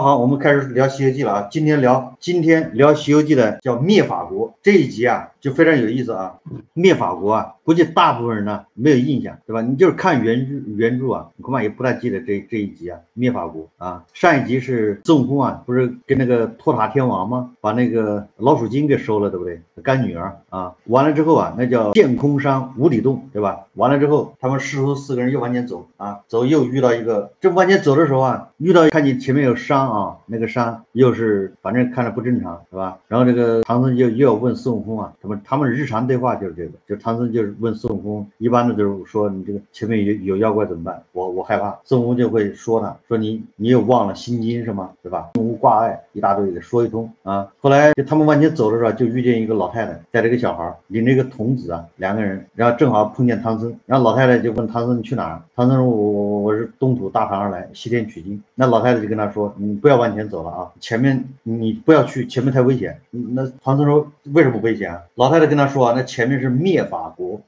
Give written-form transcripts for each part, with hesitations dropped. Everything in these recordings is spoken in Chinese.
好，我们开始聊《西游记》了啊。今天聊《西游记》的叫灭法国这一集啊，就非常有意思啊。灭法国啊，估计大部分人呢没有印象，对吧？你就是看原著啊，你恐怕也不太记得这一集啊。灭法国啊，上一集是孙悟空啊，不是跟那个托塔天王吗？把那个老鼠精给收了，对不对？干女儿啊，完了之后啊，那叫剑空山无底洞，对吧？完了之后，他们师徒4个人又往前走啊，走又遇到一个，这往前走的时候啊，遇到看见前面有山啊，那个山又是反正看着不正常，是吧？然后这个唐僧又要问孙悟空啊，他们日常对话就是这个，就唐僧就是问孙悟空，一般的就是说你这个前面有妖怪怎么办？我害怕。孙悟空就会说他，说你又忘了心经是吗？对吧？心无挂碍，一大堆的说一通啊。后来就他们往前走的时候，就遇见一个老太太带着一个小孩，领着一个童子啊，2个人，然后正好碰见唐僧，然后老太太就问唐僧你去哪儿？唐僧说我是东土大唐而来，西天取经。那老太太就跟他说，你不要往前走了啊，前面你不要去，前面太危险。那唐僧说为什么危险啊？老太太跟他说啊，那前面是灭法国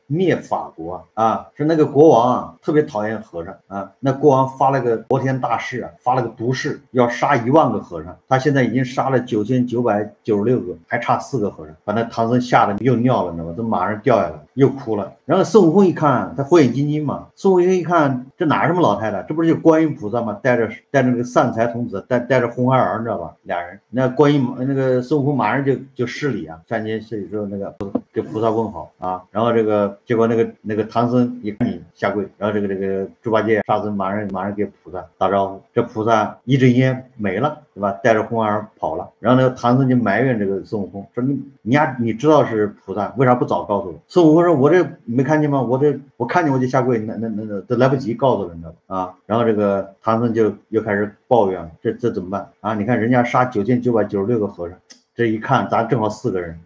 啊，是那个国王啊特别讨厌和尚啊，那国王发了个国天大誓啊，发了个毒誓，要杀1万个和尚，他现在已经杀了9996个，还差4个和尚。把那唐僧吓得又尿了，你知道吗？这马上掉下来又哭了。然后孙悟空一看，他火眼金睛嘛，孙悟空一看这哪什么老太太，这不是就观音菩萨吗？带着那个善财童子，带着红孩儿，你知道吧？2人，那观音那个孙悟空马上就施礼啊，上前施礼之后，那个给菩萨问好啊，然后这个结果那个唐僧一看你下跪，然后这个猪八戒沙僧马上给菩萨打招呼，这菩萨一阵烟没了，对吧？带着红孩儿跑了，然后那个唐僧就埋怨这个孙悟空说你知道是菩萨，为啥不早告诉我？孙悟空说我这没看见吗？我看见我就下跪，那都来不及告诉了，你知道吧？啊，然后这个唐僧就又开始抱怨了，这怎么办啊？你看人家杀9996个和尚。这一看，咱正好4个人，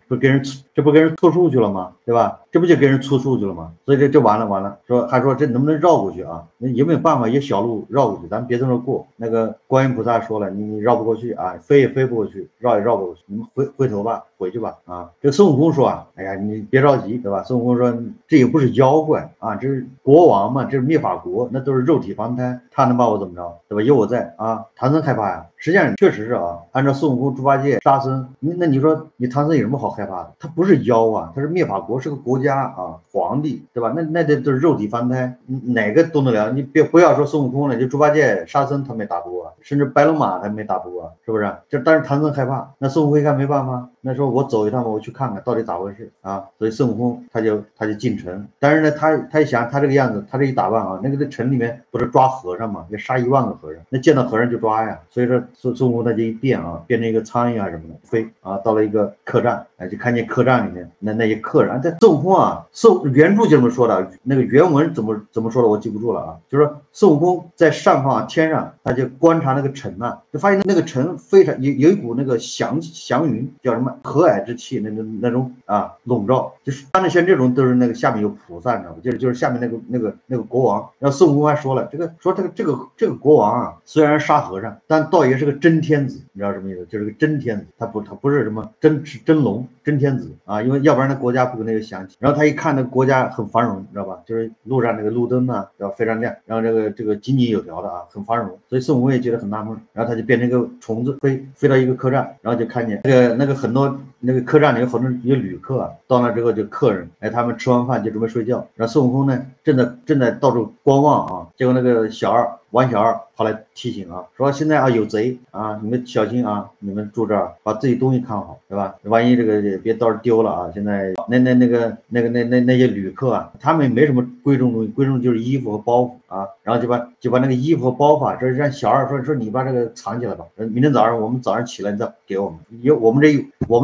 这不跟人凑数去了吗？对吧？这不就跟人凑数去了吗？所以这就完了。还说这能不能绕过去啊？那有没有办法有小路绕过去？咱别这么过。那个观音菩萨说了，你绕不过去啊，飞也飞不过去，绕也绕不过去，你们回头吧，回去吧啊！这孙悟空说啊，哎呀，你别着急，对吧？孙悟空说这也不是妖怪啊，这是国王嘛，这是灭法国，那都是肉体凡胎，他能把我怎么着？对吧？有我在啊，唐僧害怕呀。实际上确实是啊，按照孙悟空、猪八戒、沙僧，那你说你唐僧有什么好害怕的？他不是妖啊，他是灭法国，是个国家啊，皇帝，对吧？那都是肉体凡胎，哪个都能聊。你不要说孙悟空了，就猪八戒、沙僧他没打不过，甚至白龙马他没打不过，是不是？但是唐僧害怕，那孙悟空一看没办法，那说我走一趟吧，我去看看到底咋回事啊。所以孙悟空他就进城，但是呢，他一想他这个样子，他这一打扮啊，那个在城里面不是抓和尚嘛，要杀1万个和尚，那见到和尚就抓呀。所以说孙悟空他就一变啊，变成一个苍蝇啊什么的飞啊，到了一个客栈，就看见客栈里面那些客人。这孙悟空啊，原著就这么说的，那个原文怎么说的我记不住了啊。就是说孙悟空在上方天上，他就观察那个城啊，就发现那个城非常有一股那个祥云，叫什么和蔼之气，那种啊笼罩，就是像这种都是那个下面有菩萨，你知道吗？就是下面那个国王。然后孙悟空还说了，这个国王啊，虽然杀和尚，但倒也是个真天子，你知道什么意思？就是个真天子，他不是什么真龙真天子啊，因为要不然那国家不可能有祥气。然后他一看那个国家很繁荣，你知道吧？就是路上那个路灯啊，要非常亮，然后这个井井有条的啊，很繁荣。所以孙悟空也觉得很纳闷，然后他就变成一个虫子飞到一个客栈，然后就看见那个很多那个客栈里有很多有旅客啊，到那之后就客人，哎，他们吃完饭就准备睡觉，然后孙悟空呢正在到处观望啊，结果那个王小二跑来提醒啊，说现在啊有贼啊，你们小心啊，你们住这儿把自己东西看好，对吧？万一这个别到时候丢了啊。现在那些旅客啊，他们没什么贵重东西，贵重就是衣服和包袱啊，然后就把那个衣服和包袱，这让小二说你把这个藏起来吧，明天早上我们早上起来你再给我们，因为我们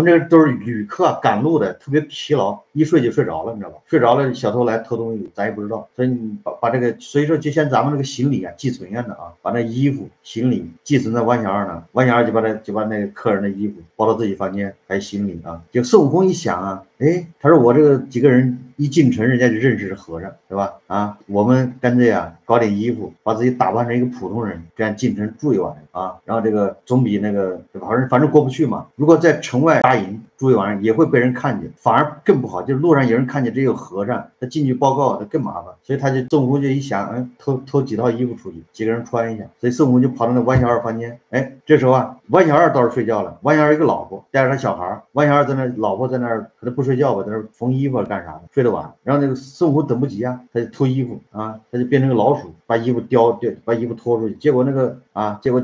这都是旅客赶路的，特别疲劳，一睡就睡着了，你知道吧？睡着了小偷来偷东西咱也不知道，所以你把这个，所以说就像咱们这个行李啊寄存一样的啊，把那衣服行李寄存在王小二呢，王小二就把那个客人的衣服包到自己房间，还有行李啊。就孙悟空一想啊，哎，他说我这个几个人一进城，人家就认识是和尚，对吧？啊，我们干脆啊搞点衣服，把自己打扮成一个普通人，这样进城住一晚上啊，然后这个总比那个对吧？反正过不去嘛。如果在城外扎营住一晚上，也会被人看见，反而更不好。就是路上有人看见这有和尚，他进去报告，那更麻烦。所以他就孙悟空就一想，偷几套衣服出去，几个人穿一下。所以孙悟空就跑到那弯小二房间，哎，这时候啊，弯小二倒是睡觉了，弯小二一个老婆带着他小孩，弯小二在那，老婆在那儿，可能不睡觉吧，在那儿缝衣服干啥的，睡得晚。然后那个孙悟空等不及啊，他就脱衣服啊，他就变成个老鼠，把衣服把衣服拖出去。结果那个啊，结果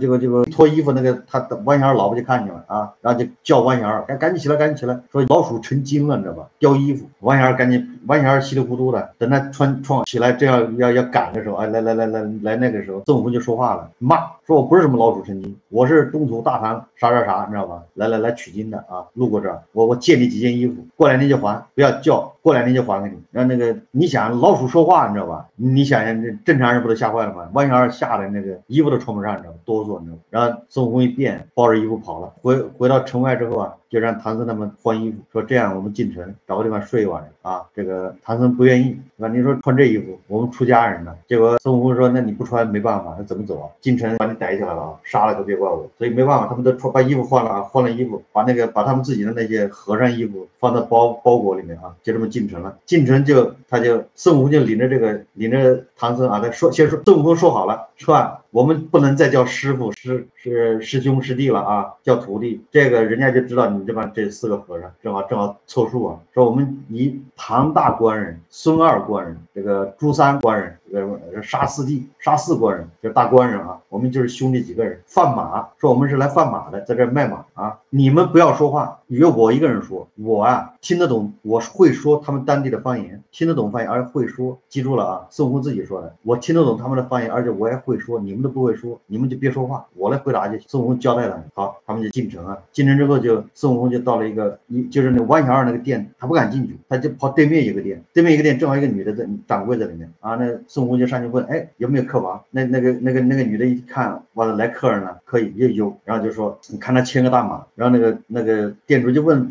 脱衣服那个他弯小二老婆就看见了啊，然后就叫弯小二赶紧起来，赶紧起来，说老鼠成精了，你知道吧？叼衣服，弯小二赶紧，弯小二稀里糊涂的，等他穿起来这样要赶的时候，哎，来那个时候，孙悟空就说话了，骂说我不是什么老鼠成精，我是东土大唐啥，你知道吧？来取经的啊，路过这儿，我借你几件衣服，过2年就还，不要叫，过2年就还给你。然后那个你想老鼠说话，你知道吧？你想想这正常人不都吓坏了吗？弯小二吓得那个衣服都穿不上，你知道吗？哆嗦，你知道吗？然后孙悟空一变，抱着衣服跑了，回到城外之后啊，就让唐僧他们换衣服，说这样我们进城找个地方睡一晚上啊。这个唐僧不愿意，是吧？你说穿这衣服，我们出家人呢。结果孙悟空说，那你不穿没办法，那怎么走啊？进城把你逮起来了啊，杀了可别怪我。所以没办法，他们都把衣服换了啊，换了衣服，把他们自己的那些和尚衣服放到包裹里面啊，就这么进城了。进城他就孙悟空就领着唐僧啊，先说孙悟空说好了，是吧？我们不能再叫师傅师兄师弟了啊，叫徒弟。这个人家就知道你这4个和尚正好凑数啊。说我们以唐大官人、孙二官人、这个朱三官人、这个沙四官人，就是大官人啊。我们就是兄弟几个人贩马，说我们是来贩马的，在这卖马啊。你们不要说话，以为我一个人说，我啊听得懂，我会说他们当地的方言，听得懂方言，而且会说。记住了啊，孙悟空自己说的，我听得懂他们的方言，而且我也会说，你们都不会说，你们就别说话，我来回答就行。孙悟空交代了，好，他们就进城啊。进城之后孙悟空就到了就是那弯小二那个店，他不敢进去，他就跑对面一个店，正好一个女的掌柜在里面啊。那孙悟空就上去问，哎，有没有客房？那个女的一看，哇，来客人了，可以有，然后就说你看他牵个大马，然后那个店主就问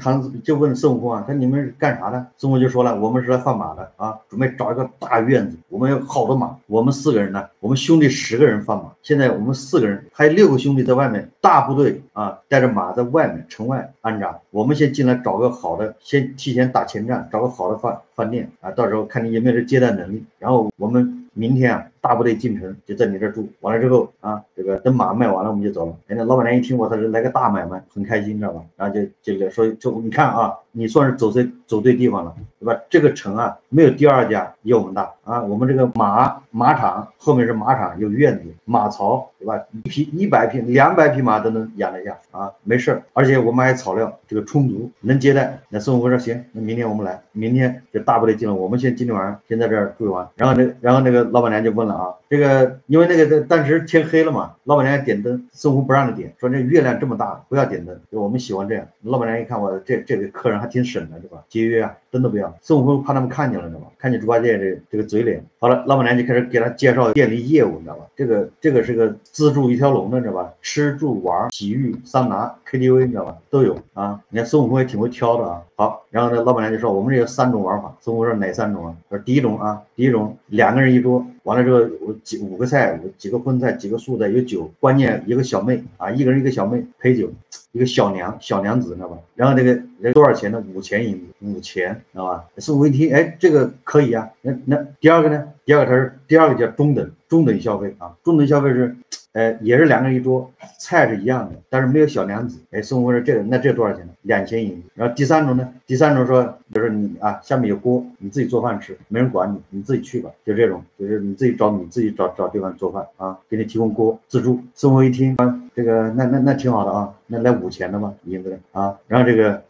孙悟空啊，他你们是干啥的？孙悟空就说了，我们是来贩马的啊，准备找一个大院子，我们有好多马，我们4个人呢，我们兄弟10个人贩马，现在我们4个人，还有6个兄弟在外面，大部队啊带着马在外面城外安扎，我们先进来找个好的，先提前打前站，找个好的饭店啊，到时候看你有没有这接待能力，然后我们明天啊大部队进城就在你这住，完了之后啊，这个等马卖完了我们就走了。哎，那老板娘一听我他是来个大买卖，很开心，知道吧？然后就说你看啊，你算是走对地方了，对吧？这个城啊没有第2家有我们大啊，我们这个马场后面是马场，有院子马槽，对吧？100匹200匹马都能养得下啊，没事，而且我们还草料这个充足，能接待。那孙悟空说行，那明天我们来，明天这大部队进了，我们今天晚上先在这儿住一晚。然后那个老板娘就问了啊，这个因为那个当时天黑了嘛，老板娘点灯，孙悟空不让你点，说这月亮这么大不要点灯，我们喜欢这样。老板娘一看我这个客人还挺省的，对吧？节约啊，灯都不要。孙悟空怕他们看见了，知道吧？看见猪八戒这个嘴脸。好了，老板娘就开始给他介绍店里业务，你知道吧？这个是个资助一条龙的，知道吧？吃住玩洗浴桑拿 KTV 你知道吧？都有啊。你看孙悟空也挺会挑的啊。好，然后呢，老板娘就说我们这有3种玩法。孙悟空说哪3种啊？说第一种2个人一桌，完了之后5个菜，几个荤菜，几个素菜，有酒，关键一个小妹啊，一个人一个小妹陪酒，一个小娘子，你知道吧？然后这个多少钱呢？5钱银子，5钱，知道吧？孙悟空一听，哎，这个可以啊。那第二个呢？第二个叫中等消费啊，中等消费是。也是2个人一桌，菜是一样的，但是没有小娘子。哎，孙悟空说这多少钱呢？2钱银子。然后第3种呢？第3种说，就是你啊，下面有锅，你自己做饭吃，没人管你，你自己去吧。就这种，就是你自己找地方做饭啊，给你提供锅自助。孙悟空一听啊，这个那挺好的啊，那来5钱的吧，银子的啊。然后那个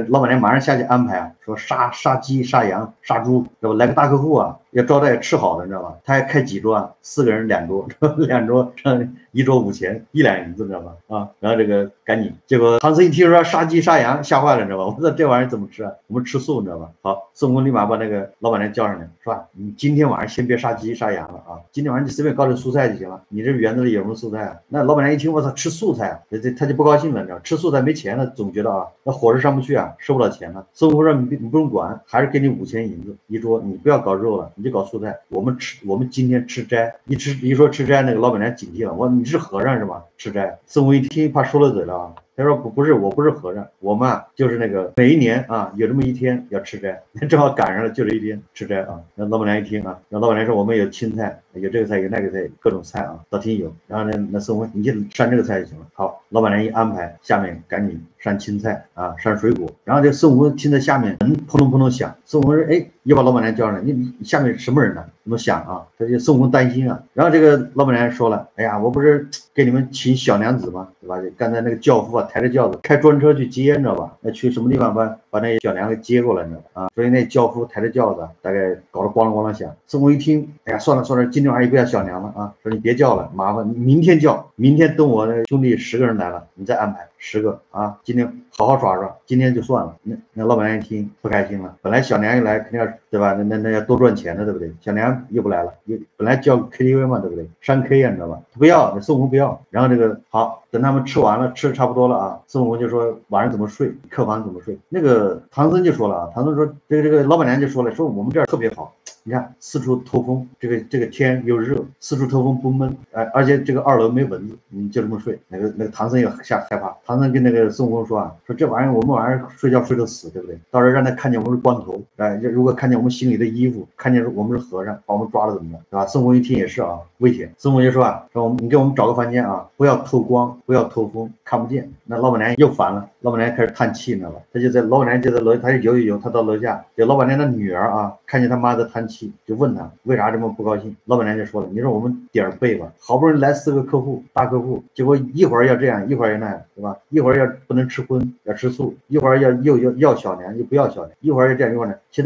老板娘马上下去安排啊，说杀鸡杀羊杀猪，对吧？来个大客户啊，要招待吃好的，你知道吧？他还开几桌啊？4个人2桌，2桌上1桌5钱，1两银子，知道吧？啊，然后这个赶紧，结果唐僧一听说杀鸡杀羊，吓坏了，你知道吧？我说这玩意儿怎么吃啊？我们吃素，你知道吧？好，孙悟空立马把那个老板娘叫上来，说吧，你今天晚上先别杀鸡杀羊了啊，今天晚上你随便搞点蔬菜菜就行了，你这园子里有什么素菜啊？那老板娘一听，我操，吃素菜啊，他就不高兴了，你知道，吃素菜没钱了，总觉得啊，那伙食上不去啊，收不了钱了。孙悟空说你不用管，还是给你5000银子一桌，你不要搞肉了，你就搞素菜。我们今天吃斋，一说吃斋，那个老板娘警惕了，我你是和尚是吧？吃斋。孙悟空一听，怕说了嘴了啊。他说不是，我不是和尚，我们就是那个每一年啊有这么一天要吃斋，正好赶上了就这一天吃斋啊。那老板娘一听啊，那老板娘说我们有青菜，有这个菜有那个菜，各种菜啊，倒挺有。然后呢，那孙悟空你就扇这个菜就行了。好，老板娘一安排，下面赶紧扇青菜啊，扇水果。然后这孙悟空听在下面门扑通扑通响，孙悟空说哎，又把老板娘叫上来，你下面什么人呢？怎么响啊？他就孙悟空担心啊。然后这个老板娘说了，哎呀，我不是给你们请小娘子吗？对吧？刚才那个轿夫啊，抬着轿子开专车去接，你知道吧？那去什么地方把那小娘给接过来，你知道吧？啊，所以那轿夫抬着轿子，大概搞得咣啷咣啷响。孙悟空一听，哎呀，算了算了，今天晚上也不要小娘了啊，说你别叫了，麻烦明天叫，明天等我那兄弟10个人来了，你再安排10个啊，今天好好耍耍，今天就算了。那老板娘一听不开心了，本来小娘一来肯定要对吧？那要多赚钱的，对不对？小娘又不来了，本来叫 KTV 嘛，对不对？山 K 呀，你知道吧？他不要，孙悟空不要。然后这个好，等他们吃完了，吃的差不多了啊，孙悟空就说晚上怎么睡，客房怎么睡。那个唐僧就说了啊，唐僧说这个老板娘就说了，说我们这儿特别好。你看四处透风，这个天又热，四处透风不闷，而且这个2楼没蚊子，你就这么睡。那个唐僧也害怕，唐僧跟那个孙悟空说啊，说这玩意儿我们晚上睡觉睡得死，对不对？到时候让他看见我们是光头，如果看见我们心里的衣服，看见我们是和尚，把我们抓了怎么办？对吧？孙悟空一听也是啊，危险。孙悟空就说啊，说你给我们找个房间啊，不要透光，不要透风，看不见。那老板娘又烦了，老板娘开始叹气，你知道吧？老板娘就在楼，他就游，他到楼下，这老板娘的女儿啊，看见他妈在叹气。就问他为啥这么不高兴，老板娘就说了，你说我们点儿背吧，好不容易来4个客户，大客户，结果一会儿要这样，一会儿要那样，对吧？一会儿要不能吃荤，要吃素，一会儿要小娘，又不要小娘，一会儿要这样，一会儿呢，现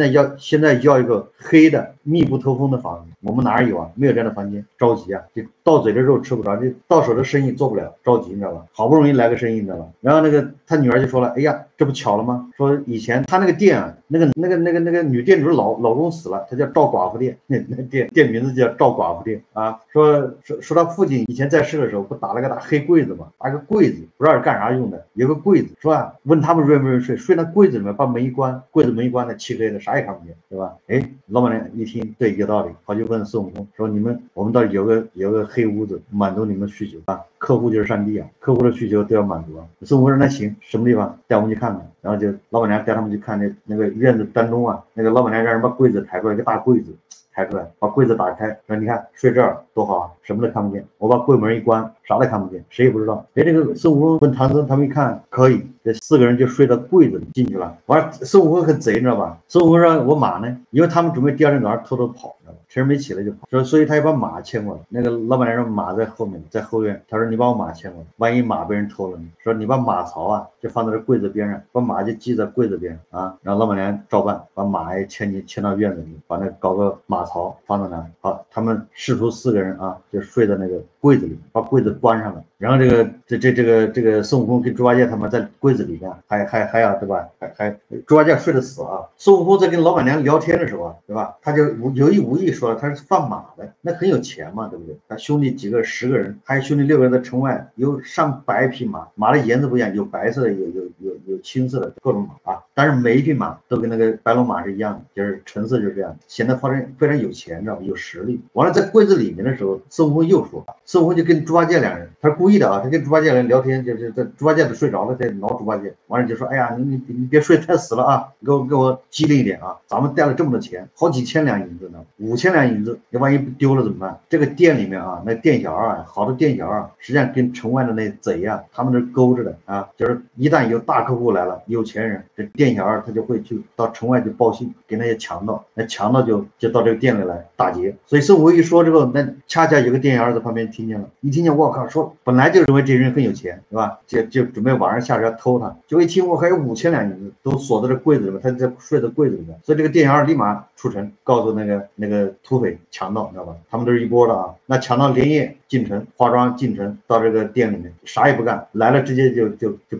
在要一个黑的密不透风的房子，我们哪有啊？没有这样的房间，着急啊，就到嘴的肉吃不着，这到手的生意做不了，着急，你知道吧？好不容易来个生意，你知道吧？然后那个他女儿就说了，哎呀，这不巧了吗？说以前他那个店啊，那个女店主老公死了，他叫赵寡妇店，那店名字叫赵寡妇店啊。说他父亲以前在世的时候不打了个大黑柜子嘛，打个柜子不知道是干啥用的，有个柜子说啊，问他们愿不愿意睡那柜子里面，把门一关，柜子门一关的漆黑的，啥也看不见，对吧？哎，老板娘一听对，有道理，好就问孙悟空说我们到底有个黑屋子满足你们需求啊，客户就是上帝啊，客户的需求都要满足啊。孙悟空说那行，什么地方带我们去看看。然后就老板娘带他们去看那个院子当中啊，那个老板娘让人把柜子抬出来，一个大柜子抬出来，把柜子打开，说你看睡这儿多好啊，什么都看不见，我把柜门一关，啥都看不见，谁也不知道。哎，这个孙悟空问唐僧，他们一看可以，这4个人就睡到柜子里进去了。完了，孙悟空很贼，你知道吧？孙悟空说我马呢？因为他们准备第2天早上偷跑，你知道吧？晨没起来就跑，所以他就把马牵过来。那个老板娘说马在后面，在后院。他说你把我马牵过来，万一马被人偷了呢？说你把马槽啊就放在这柜子边上，把马就系在柜子边上啊。然后老板娘照办，把马也牵到院子里，把那搞个马槽放在那。好，他们师徒4个人啊就睡在那个柜子里，把柜子关上了。然后这个孙悟空跟猪八戒他们在柜子里面还要对吧？还猪八戒睡得死啊。孙悟空在跟老板娘聊天的时候啊，对吧？他就有意无意说了他是放马的，那很有钱嘛，对不对？他兄弟几个10个人，还有兄弟6个人在城外，有上百匹马，马的颜色不一样，有白色的，有青色的，各种马啊。但是每一匹马都跟那个白龙马是一样的，就是成色就是这样，显得非常有钱，知道吗？有实力。完了，在柜子里面的时候，孙悟空又说，孙悟空就跟猪八戒2人，他是故意的啊，他跟猪八戒人聊天，就是在猪八戒都睡着了，在挠猪八戒。完了就说，哎呀，你别睡太死了啊，给我机灵一点啊，咱们带了这么多钱，好几千两银子呢，5000两银子，你万一丢了怎么办？这个店里面啊，那店小啊，好多店小啊，实际上跟城外的那贼啊，他们是勾着的啊，就是一旦有大客户来了，有钱人，这店小二他就会去到城外去报信给那些强盗，那强盗就到这个店里来打劫。所以孙悟空一说之后，那恰恰有个店小二在旁边听见了，一听见我靠，说本来就认为这人很有钱，对吧？就准备晚上下车偷他，结果一听我还有5000两银子都锁在这柜子里面，他在睡在柜子里面，所以这个店小二立马出城告诉那个土匪强盗，你知道吧？他们都是一波的啊。那强盗连夜进城，化妆进城，到这个店里面啥也不干，来了直接就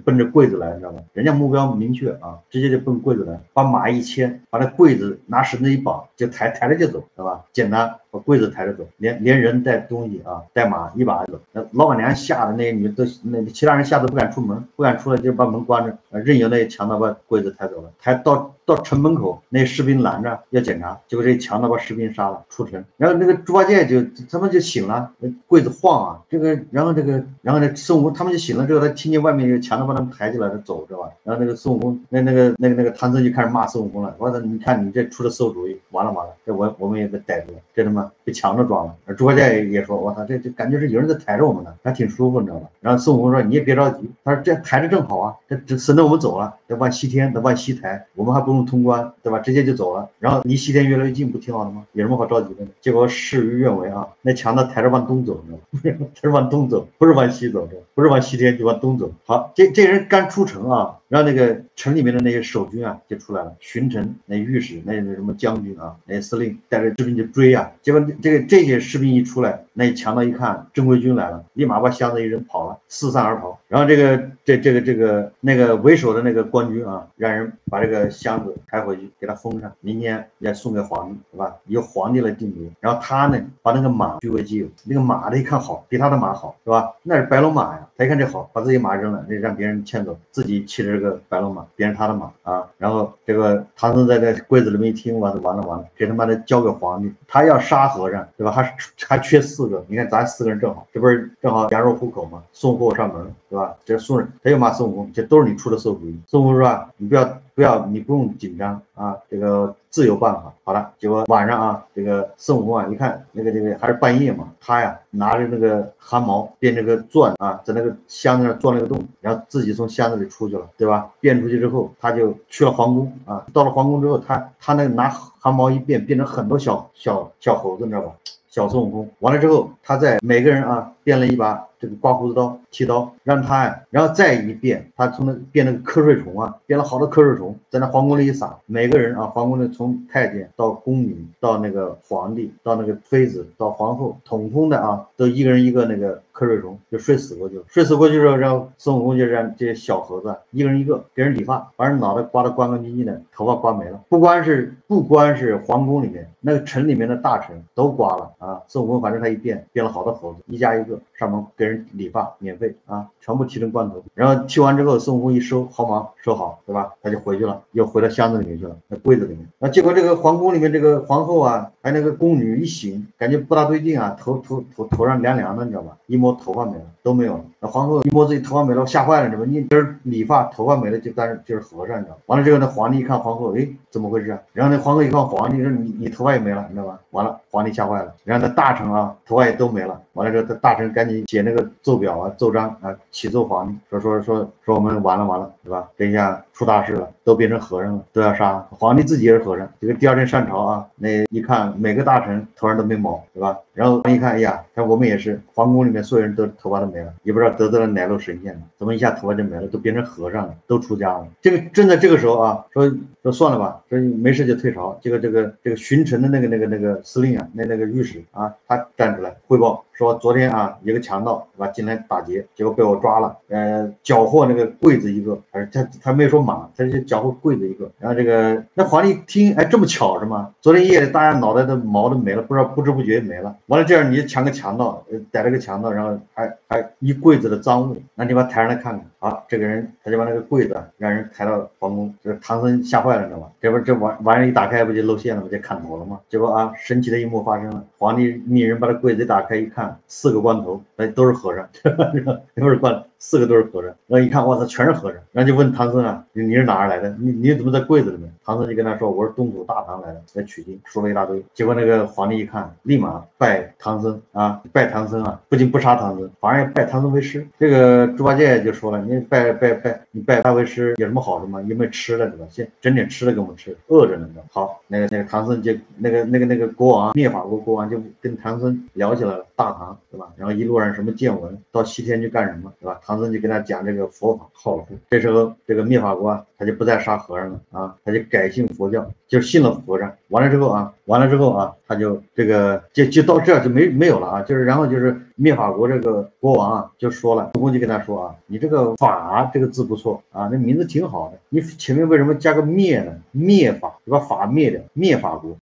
奔着柜子来，你知道吧？人家目标明确啊，直接就奔柜子来，把马一牵，把那柜子拿绳子一绑，就抬着就走，知道吧？简单。把柜子抬着走，连人带东西啊，带马一把走。那老板娘吓得那女都那其他人吓得不敢出门，不敢出来就把门关着，任由那强盗把柜子抬走了。抬到城门口，那士兵拦着要检查，结果这强盗把士兵杀了，出城。然后那个猪八戒他们就醒了，柜子晃啊，然后那孙悟空他们就醒了之后，他听见外面有强盗把他们抬起来，他走着吧。然后那个孙悟空那个唐僧就开始骂孙悟空了，我说你看你这出了馊主意，完了，这我们也被逮住了，这他妈被强盗抓了。猪八戒也说，我操，这感觉是有人在抬着我们呢，还挺舒服，你知道吧？然后孙悟空说你也别着急，他说这抬着正好啊，这省得我们走了，得往西天，得往西抬，我们还不用通关，对吧？直接就走了。然后离西天越来越近，不挺好的吗？有什么好着急的呢？结果事与愿违啊，那强盗抬着往东走，你知道吗？他是往东走，不是往西走，不是往西天就往东走。好，这人刚出城啊，让那个城里面的那些守军啊就出来了，巡城那御史那什么将军啊，那司令带着士兵就追啊。结果这些士兵一出来，那强盗一看正规军来了，立马把箱子一扔跑了，四散而逃。然后那个为首的那个官军啊，让人把这个箱子抬回去给他封上，明天要送给皇帝，对吧？由皇帝来定夺。然后他呢把那个马据为己有，那个马他一看好，比他的马好，是吧？那是白龙马呀，他一看这好，把自己马扔了，让别人牵走，自己骑着这个白龙马，别人他的马啊。然后这个唐僧在这柜子里面一听，完了，给他妈的交给皇帝，他要杀和尚，对吧？还缺4个，你看咱4个人正好，这不是正好羊肉糊口吗？送货上门，对吧？这送人，他又骂孙悟空，这都是你出的馊主意。孙悟空说啊，你不要，你不用紧张啊，这个自有办法。好了，结果晚上啊，这个孙悟空啊，一看这个还是半夜嘛，他呀拿着那个汗毛变这个钻啊，在那个箱子上钻了个洞，然后自己从箱子里出去了，对吧？变出去之后，他就去了皇宫啊。到了皇宫之后，他那个拿汗毛一变成很多小猴子，你知道吧？小孙悟空完了之后，他在每个人啊变了一把这个刮胡子刀、剃刀，让他呀，然后再一变，他从变那个瞌睡虫啊，变了好多瞌睡虫，在那皇宫里一撒，每个人啊，皇宫里从太监到宫女，到那个皇帝，到那个妃子，到皇后，统统的啊，都一个人一个那个瞌睡虫，就睡死过去了。睡死过去之后，让孙悟空就让这些小猴子一个人一个给人理发，把人脑袋刮得干干净净的，头发刮没了。不光是皇宫里面那个城里面的大臣都刮了。啊，孙悟空反正他一变了好多猴子，一家一个上门给人理发，免费啊，全部剃成光头。然后剃完之后，孙悟空一收毫毛收好，对吧？他就回去了，又回到箱子里面去了，那柜子里面。那结果这个皇宫里面这个皇后啊，还那个宫女一醒，感觉不大对劲啊，头上凉凉的，你知道吧？一摸头发没了，都没有了。那皇后一摸自己头发没了，吓坏了，你知道吧？你这理发头发没了，就是和尚，你知道吧？完了之后，那皇帝一看皇后，哎，怎么回事啊？然后那皇后一看皇帝，说你头发也没了，你知道吧？完了，皇帝吓坏了。然后那大臣啊，头发也都没了。完了之后，他大臣赶紧写那个奏表啊、奏章啊，启奏皇帝，说我们完了，对吧？等一下出大事了，都变成和尚了，都要杀。皇帝自己也是和尚。这个第二天上朝啊，那一看每个大臣头上都没毛，对吧？然后一看，哎呀，看我们也是，皇宫里面所有人都头发都没了，也不知道得罪了哪路神仙了，怎么一下头发就没了，都变成和尚了，都出家了。这个正在这个时候啊，说算了吧，说没事就退朝。这个巡城的那个司令啊，那个御史啊，他站出来汇报说，昨天啊有个强盗对吧进来打劫，结果被我抓了，缴获那个柜子一个，他没有说马，他就缴获柜子一个。然后那皇帝听，哎，这么巧是吗？昨天夜里大家脑袋的毛都没了，不知不觉没了。完了这样你抢个强盗，逮了个强盗，然后还一柜子的赃物，那你把他抬上来看看。啊，这个人他就把那个柜子让人抬到皇宫，这唐僧吓坏了，你知道吗？这玩意一打开不就露馅了吗？就砍头了吗？结果啊，神奇的一幕发生了，皇帝命人把这柜子打开一看，4个光头，都是和尚，不是4个都是和尚。然后一看，哇塞，全是和尚。然后就问唐僧啊，你是哪儿来的？你怎么在柜子里面？唐僧就跟他说，我是东土大唐来的，来取经，说了一大堆。结果那个皇帝一看，立马拜唐僧啊，不仅不杀唐僧，反而拜唐僧为师。这个猪八戒就说了，你拜他为师有什么好处吗？有没有吃的，对吧？先整点吃的给我们吃，饿着呢。好，那个唐僧就那个国王灭法国国王就跟唐僧聊起来了大唐，对吧？然后一路上什么见闻，到西天去干什么，对吧？唐僧就跟他讲这个佛法好处。这时候这个灭法国啊，他就不再杀和尚了啊，他就改信佛教，就信了和尚。完了之后啊，他就就到这就没有了啊，然后灭法国这个国王啊就说了，悟空就跟他说啊，你这个法这个字不错啊，那名字挺好的，你前面为什么加个灭呢？灭法，就把法灭掉，灭法国。